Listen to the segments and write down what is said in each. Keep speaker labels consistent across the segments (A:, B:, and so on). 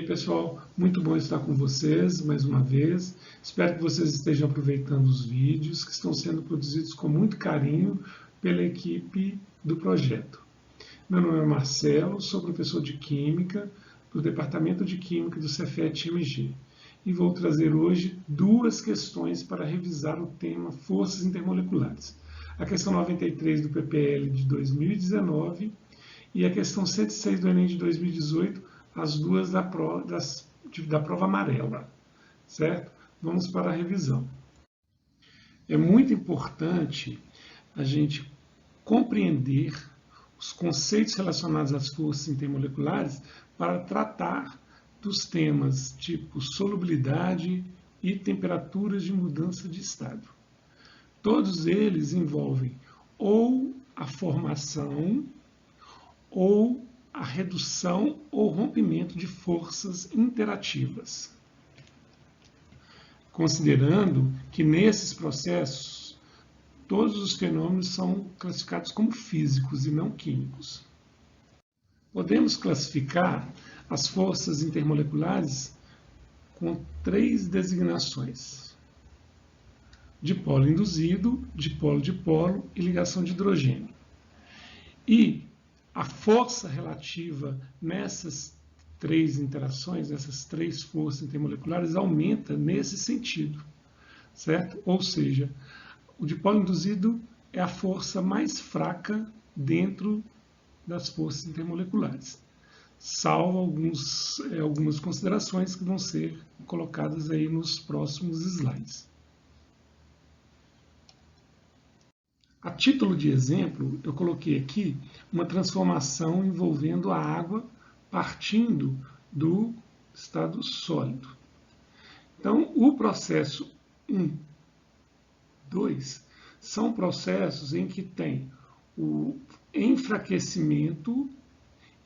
A: Pessoal, muito bom estar com vocês mais uma vez. Espero que vocês estejam aproveitando os vídeos que estão sendo produzidos com muito carinho pela equipe do projeto. Meu nome é Marcelo, sou professor de Química do Departamento de Química do Cefet-MG e vou trazer hoje duas questões para revisar o tema forças intermoleculares. A questão 93 do PPL de 2019 e a questão 106 do Enem de 2018, as duas da prova amarela, certo? Vamos para a revisão. É muito importante a gente compreender os conceitos relacionados às forças intermoleculares para tratar dos temas tipo solubilidade e temperaturas de mudança de estado. Todos eles envolvem ou a formação ou a redução ou rompimento de forças interativas. Considerando que nesses processos todos os fenômenos são classificados como físicos e não químicos. Podemos classificar as forças intermoleculares com três designações: dipolo induzido, dipolo-dipolo e ligação de hidrogênio. E a força relativa nessas três interações, essas três forças intermoleculares, aumenta nesse sentido, certo? Ou seja, o dipolo induzido é a força mais fraca dentro das forças intermoleculares, salvo algumas considerações que vão ser colocadas aí nos próximos slides. A título de exemplo, eu coloquei aqui uma transformação envolvendo a água partindo do estado sólido. Então, o processo 1, 2 são processos em que tem o enfraquecimento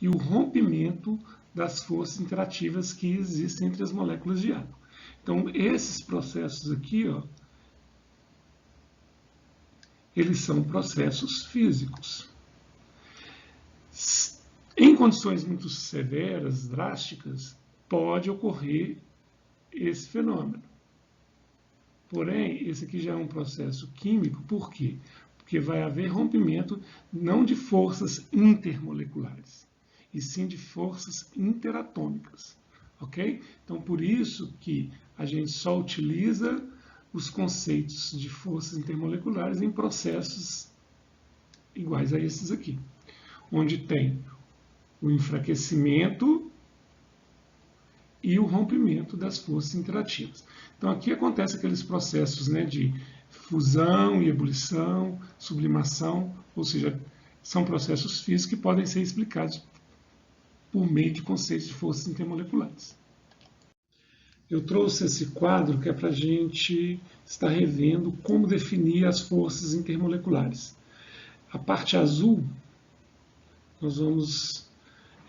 A: e o rompimento das forças interativas que existem entre as moléculas de água. Então, esses processos aqui, eles são processos físicos. Em condições muito severas, drásticas, pode ocorrer esse fenômeno. Porém, esse aqui já é um processo químico. Por quê? Porque vai haver rompimento não de forças intermoleculares, e sim de forças interatômicas. Ok? Então, por isso que a gente só utiliza os conceitos de forças intermoleculares em processos iguais a esses aqui, onde tem o enfraquecimento e o rompimento das forças interativas. Então, aqui acontece aqueles processos, de fusão e ebulição, sublimação, ou seja, são processos físicos que podem ser explicados por meio de conceitos de forças intermoleculares. Eu trouxe esse quadro que é para a gente estar revendo como definir as forças intermoleculares. A parte azul nós vamos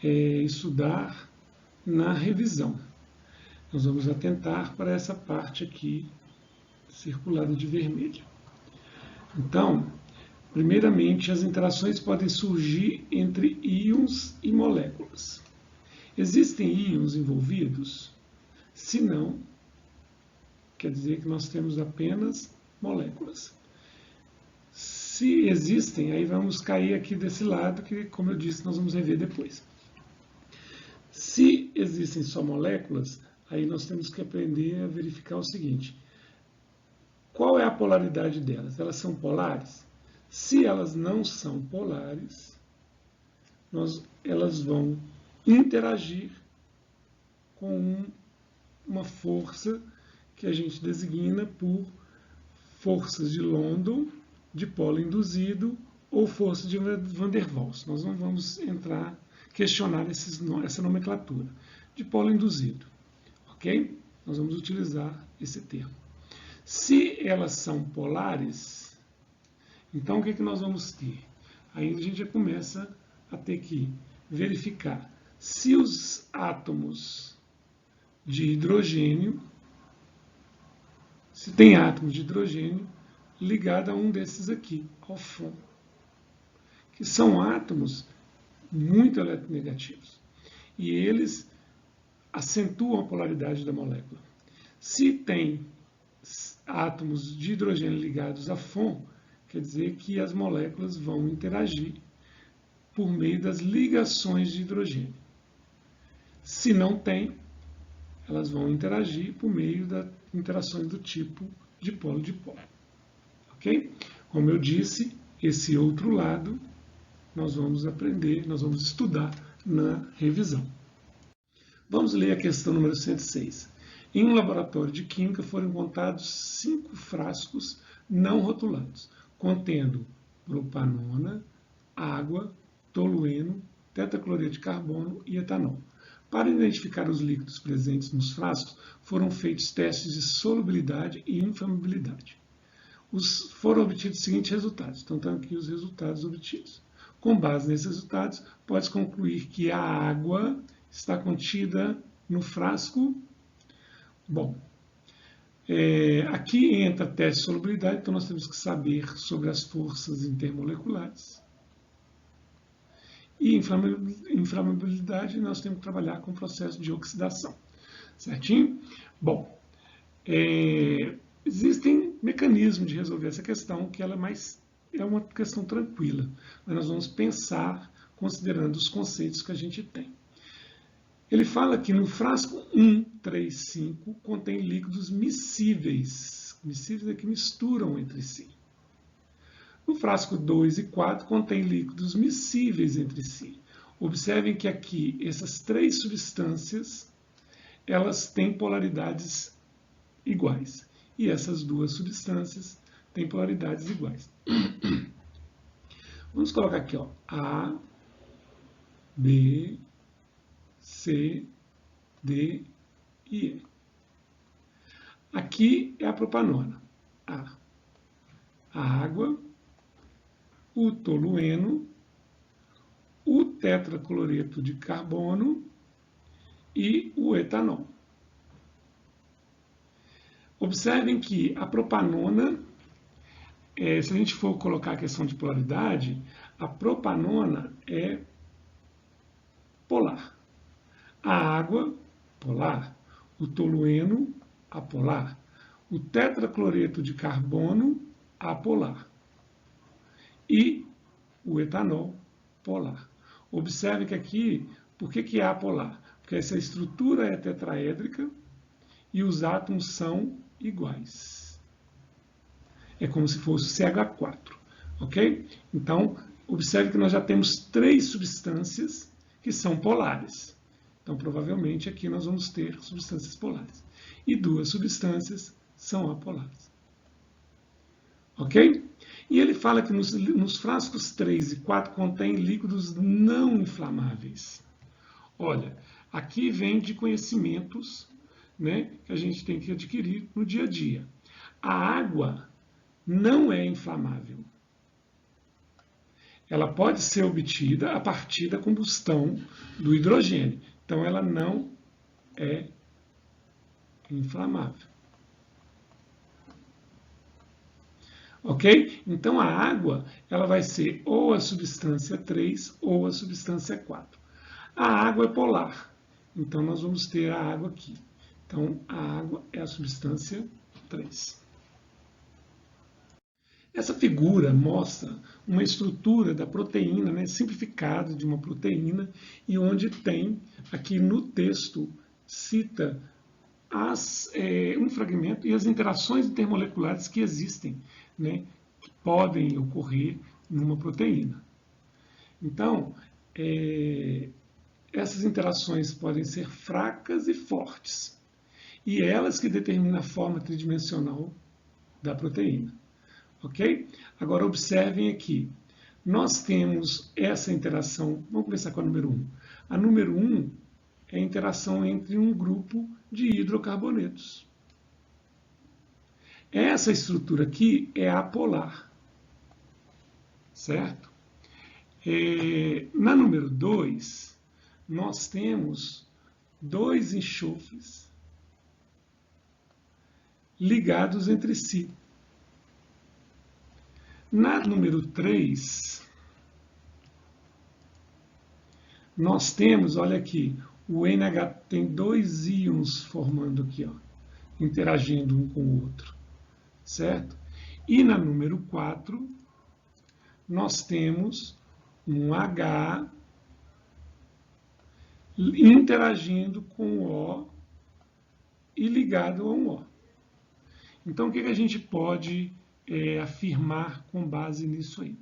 A: estudar na revisão. Nós vamos atentar para essa parte aqui, circulada de vermelho. Então, primeiramente, as interações podem surgir entre íons e moléculas. Existem íons envolvidos? Se não, quer dizer que nós temos apenas moléculas. Se existem, aí vamos cair aqui desse lado, que, como eu disse, nós vamos rever depois. Se existem só moléculas, aí nós temos que aprender a verificar o seguinte: qual é a polaridade delas? Elas são polares? Se elas não são polares, elas vão interagir com uma força que a gente designa por forças de London dipolo induzido ou força de Van der Waals. Nós não vamos questionar essa nomenclatura. Dipolo induzido, ok? Nós vamos utilizar esse termo. Se elas são polares, então o que nós vamos ter? Aí a gente já começa a ter que verificar se os átomos de hidrogênio, se tem átomos de hidrogênio ligado a um desses aqui, ao FON, que são átomos muito eletronegativos. E eles acentuam a polaridade da molécula. Se tem átomos de hidrogênio ligados a FON, quer dizer que as moléculas vão interagir por meio das ligações de hidrogênio. Se não tem, elas vão interagir por meio das interações do tipo dipolo-dipolo. Ok? Como eu disse, esse outro lado nós vamos aprender, nós vamos estudar na revisão. Vamos ler a questão número 106. Em um laboratório de química foram encontrados 5 frascos não rotulados, contendo propanona, água, tolueno, tetracloreto de carbono e etanol. Para identificar os líquidos presentes nos frascos, foram feitos testes de solubilidade e inflamabilidade. Foram obtidos os seguintes resultados. Então, estão aqui os resultados obtidos. Com base nesses resultados, pode-se concluir que a água está contida no frasco. Bom, aqui entra teste de solubilidade, então nós temos que saber sobre as forças intermoleculares. E inflamabilidade, nós temos que trabalhar com o processo de oxidação. Certinho? Bom, existem mecanismos de resolver essa questão, que ela é uma questão tranquila. Mas nós vamos pensar considerando os conceitos que a gente tem. Ele fala que no frasco 1, 3, 5 contém líquidos miscíveis. Miscíveis é que misturam entre si. No frasco 2 e 4 contém líquidos miscíveis entre si. Observem que aqui essas 3 substâncias, elas têm polaridades iguais. E essas 2 substâncias têm polaridades iguais. Vamos colocar aqui, ó, A, B, C, D e E. Aqui é a propanona. A água, o tolueno, o tetracloreto de carbono e o etanol. Observem que a propanona, se a gente for colocar a questão de polaridade, a propanona é polar. A água, polar. O tolueno, apolar. O tetracloreto de carbono, apolar. E o etanol, polar. Observe que aqui, por que é apolar? Porque essa estrutura é tetraédrica e os átomos são iguais. É como se fosse CH4, ok? Então, observe que nós já temos 3 substâncias que são polares. Então, provavelmente, aqui nós vamos ter substâncias polares. E 2 substâncias são apolares. Ok? E ele fala que nos frascos 3 e 4 contém líquidos não inflamáveis. Olha, aqui vem de conhecimentos, né, que a gente tem que adquirir no dia a dia. A água não é inflamável. Ela pode ser obtida a partir da combustão do hidrogênio. Então, ela não é inflamável. Ok? Então, a água ela vai ser ou a substância 3 ou a substância 4. A água é polar. Então, nós vamos ter a água aqui. Então, a água é a substância 3. Essa figura mostra uma estrutura da proteína, né, simplificada de uma proteína, e onde tem, aqui no texto, cita um fragmento e as interações intermoleculares que existem, né, que podem ocorrer numa proteína. Então, essas interações podem ser fracas e fortes, e elas que determinam a forma tridimensional da proteína. Ok? Agora observem aqui. Nós temos essa interação, vamos começar com a número 1. A número 1 é a interação entre um grupo de hidrocarbonetos. Essa estrutura aqui é apolar, certo? Na número 2, nós temos dois enxofres ligados entre si. Na número 3, nós temos, olha aqui, o NH tem dois íons formando aqui, ó, interagindo um com o outro, certo? E na número 4, nós temos um H interagindo com o O e ligado a um O. Então, o que a gente pode afirmar com base nisso aí?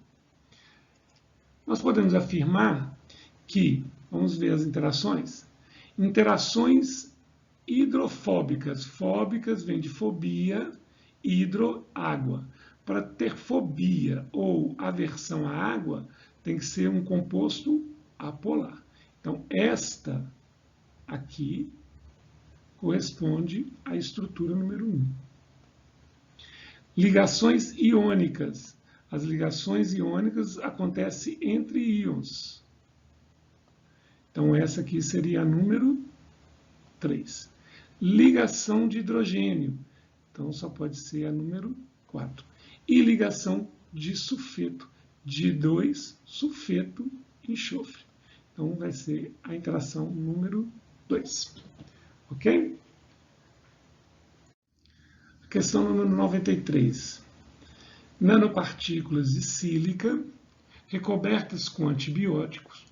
A: Nós podemos afirmar que, vamos ver as interações, interações hidrofóbicas. Fóbicas vem de fobia, hidro, água. Para ter fobia ou aversão à água, tem que ser um composto apolar. Então, esta aqui corresponde à estrutura número 1. Ligações iônicas. As ligações iônicas acontecem entre íons. Então, essa aqui seria a número 3. Ligação de hidrogênio. Então, só pode ser a número 4. E ligação de sulfeto. Di2, sulfeto, enxofre. Então, vai ser a interação número 2. Ok? Questão número 93. Nanopartículas de sílica recobertas com antibióticos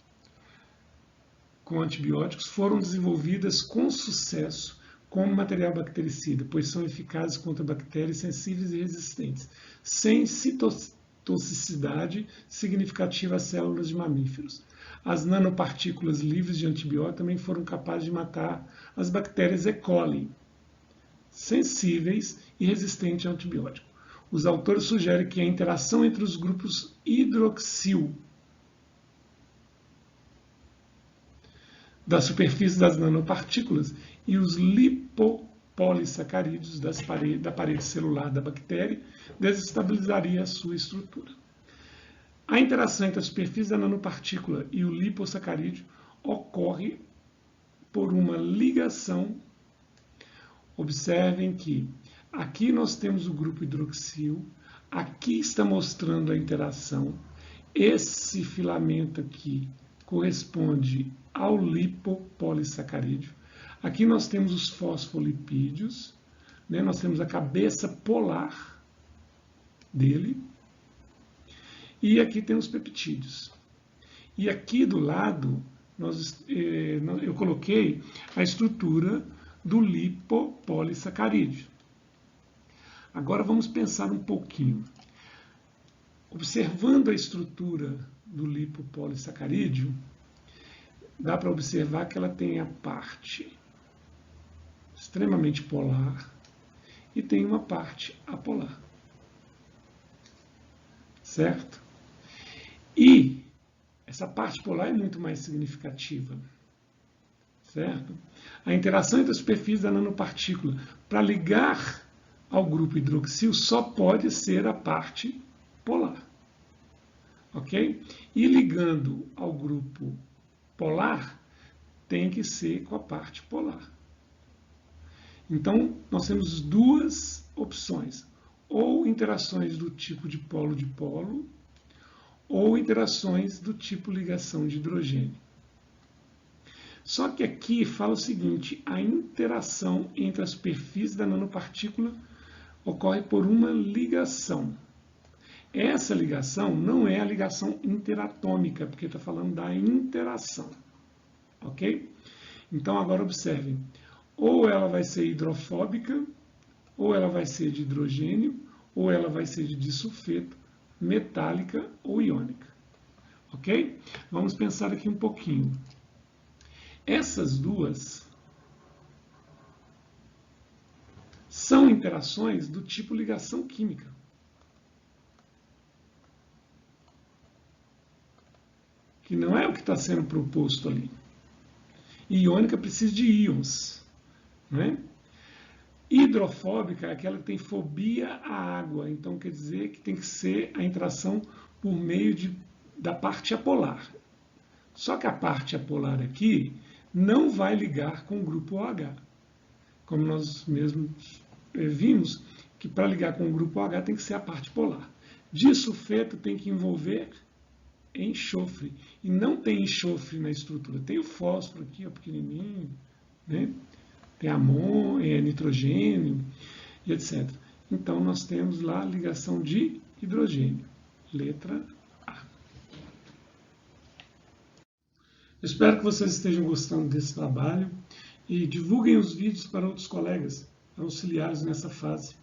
A: foram desenvolvidas com sucesso como material bactericida, pois são eficazes contra bactérias sensíveis e resistentes, sem citotoxicidade significativa às células de mamíferos. As nanopartículas livres de antibiótico também foram capazes de matar as bactérias E. coli, sensíveis e resistentes a antibiótico. Os autores sugerem que a interação entre os grupos hidroxil da superfície das nanopartículas e os lipopolissacarídeos da parede celular da bactéria desestabilizaria a sua estrutura. A interação entre a superfície da nanopartícula e o lipossacarídeo ocorre por uma ligação. Observem que aqui nós temos o grupo hidroxil, aqui está mostrando a interação, esse filamento aqui corresponde ao lipopolissacarídeo, aqui nós temos os fosfolipídios, né? Nós temos a cabeça polar dele, e aqui tem os peptídeos. E aqui do lado, eu coloquei a estrutura do lipopolissacarídeo. Agora vamos pensar um pouquinho. Observando a estrutura do lipopolissacarídeo, dá para observar que ela tem a parte extremamente polar e tem uma parte apolar. Certo? E essa parte polar é muito mais significativa. Certo? A interação entre a superfície da nanopartícula para ligar ao grupo hidroxil só pode ser a parte polar. Ok? E ligando ao grupo polar, tem que ser com a parte polar. Então, nós temos duas opções. Ou interações do tipo de polo, ou interações do tipo ligação de hidrogênio. Só que aqui fala o seguinte, a interação entre a superfície da nanopartícula ocorre por uma ligação. Essa ligação não é a ligação interatômica, porque está falando da interação. Ok? Então, agora observem. Ou ela vai ser hidrofóbica, ou ela vai ser de hidrogênio, ou ela vai ser de disulfeto, metálica ou iônica. Ok? Vamos pensar aqui um pouquinho. Essas duas são interações do tipo ligação química. que não é o que está sendo proposto ali. E iônica precisa de íons, né? Hidrofóbica é aquela que tem fobia à água, então quer dizer que tem que ser a interação por meio da parte apolar. Só que a parte apolar aqui não vai ligar com o grupo OH. Como nós mesmos vimos, que para ligar com o grupo OH tem que ser a parte polar. Disulfeto tem que envolver enxofre. E não tem enxofre na estrutura. Tem o fósforo aqui, ó, pequenininho, né? Tem nitrogênio e etc. Então, nós temos lá a ligação de hidrogênio. Letra A. Espero que vocês estejam gostando desse trabalho e divulguem os vídeos para outros colegas auxiliares nessa fase.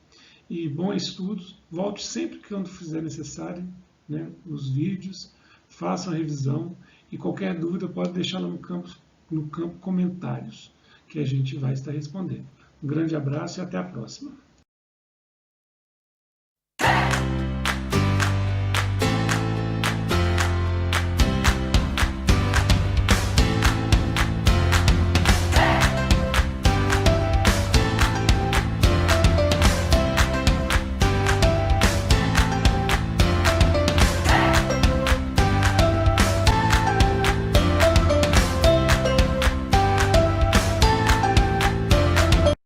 A: E bom estudo. Volte sempre que quando fizer necessário, né, os vídeos. Façam a revisão e qualquer dúvida pode deixar lá no campo comentários, que a gente vai estar respondendo. Um grande abraço e até a próxima.